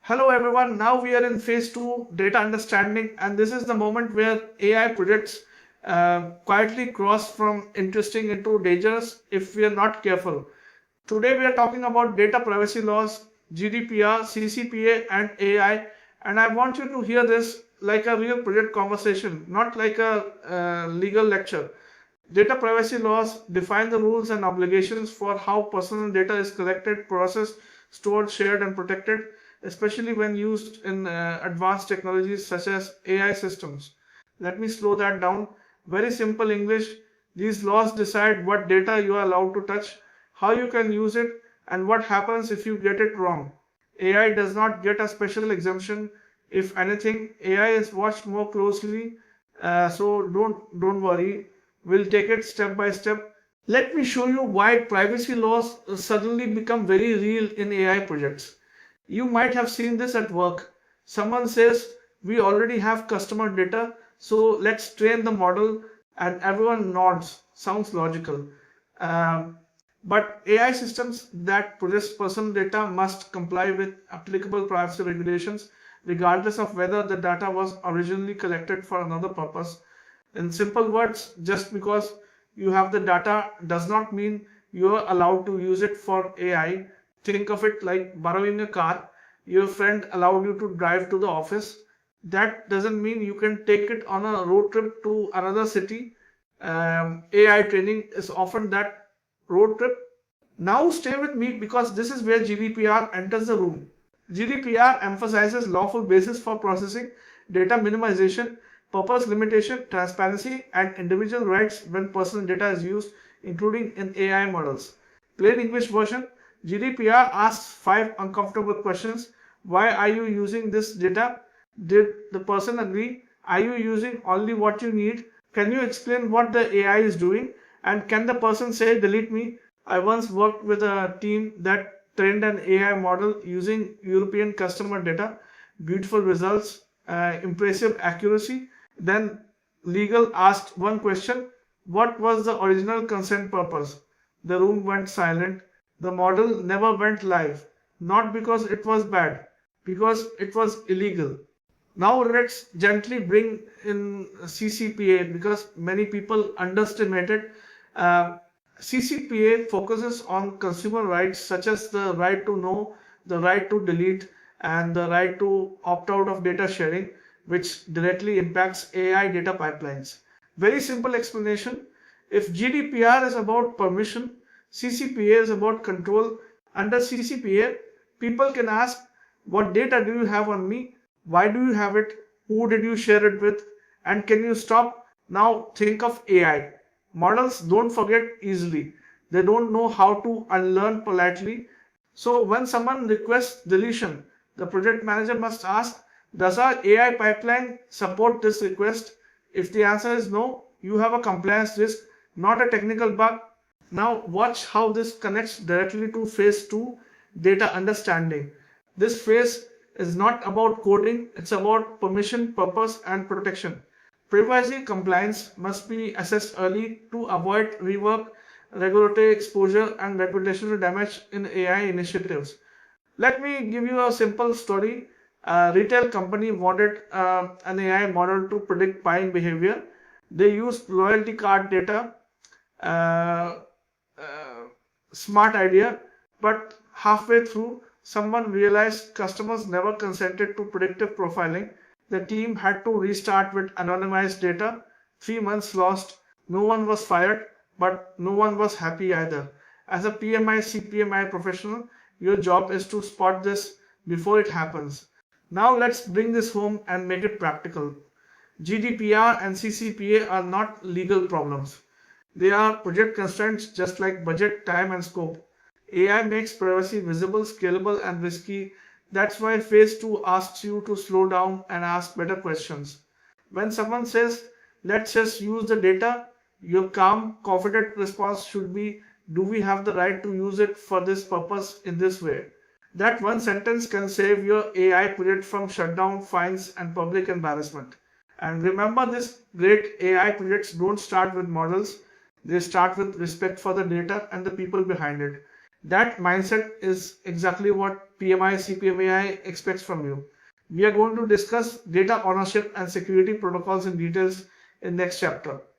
Hello everyone, now we are in phase 2 data understanding, and this is the moment where AI projects quietly cross from interesting into dangerous if we are not careful. Today we are talking about data privacy laws, GDPR, CCPA and AI, and I want you to hear this like a real project conversation, not like a legal lecture. Data privacy laws define the rules and obligations for how personal data is collected, processed, stored, shared, and protected, especially when used in advanced technologies such as AI systems. Let me slow that down. Very simple English. These laws decide what data you are allowed to touch, how you can use it, and what happens if you get it wrong. AI does not get a special exemption. If anything, AI is watched more closely. So don't worry. We'll take it step by step. Let me show you why privacy laws suddenly become very real in AI projects. You might have seen this at work. Someone says, we already have customer data, so let's train the model, and everyone nods. Sounds logical. Um, but AI systems that process personal data must comply with applicable privacy regulations, regardless of whether the data was originally collected for another purpose. In simple words, just because you have the data does not mean you are allowed to use it for AI. Think of it like borrowing a car. Your friend allowed you to drive to the office. That doesn't mean you can take it on a road trip to another city. AI training is often that road trip. Now stay with me because this is where GDPR enters the room. GDPR emphasizes lawful basis for processing, data minimization, purpose limitation, transparency, and individual rights when personal data is used, including in AI models. Plain English version, GDPR asks 5 uncomfortable questions. Why are you using this data? Did the person agree? Are you using only what you need? Can you explain what the AI is doing? And can the person say, delete me? I once worked with a team that trained an AI model using European customer data, beautiful results, impressive accuracy. Then legal asked one question: what was the original consent purpose? The room went silent. The model never went live, not because it was bad, because it was illegal. Now let's gently bring in CCPA because many people underestimate it. Uh, CCPA focuses on consumer rights such as the right to know, the right to delete, and the right to opt out of data sharing, which directly impacts AI data pipelines. Very simple explanation. If GDPR is about permission, CCPA is about control. Under CCPA, people can ask, what data do you have on me? Why do you have it? Who did you share it with? And can you stop? Now think of AI. Models don't forget easily. They don't know how to unlearn politely. So when someone requests deletion, the project manager must ask, does our AI pipeline support this request? If the answer is no, you have a compliance risk, not a technical bug. Now watch how this connects directly to phase 2, data understanding. This phase is not about coding, it's about permission, purpose, and protection. Privacy compliance must be assessed early to avoid rework, regulatory exposure, and reputational damage in AI initiatives. Let me give you a simple story. A retail company wanted an AI model to predict buying behavior. They used loyalty card data, uh, uh, smart idea, but halfway through, someone realized customers never consented to predictive profiling. The team had to restart with anonymized data. 3 months lost. No one was fired, but no one was happy either. As a PMI CPMI professional, your job is to spot this before it happens. Now let's bring this home and make it practical. GDPR and CCPA are not legal problems. They are project constraints just like budget, time, and scope. AI makes privacy visible, scalable, and risky. That's why phase 2 asks you to slow down and ask better questions. When someone says, let's just use the data, your calm, confident response should be, do we have the right to use it for this purpose in this way? That one sentence can save your AI project from shutdown, fines, and public embarrassment. And remember this, great AI projects don't start with models, they start with respect for the data and the people behind it. That mindset is exactly what PMI CPMAI expects from you. We are going to discuss data ownership and security protocols in details in next chapter.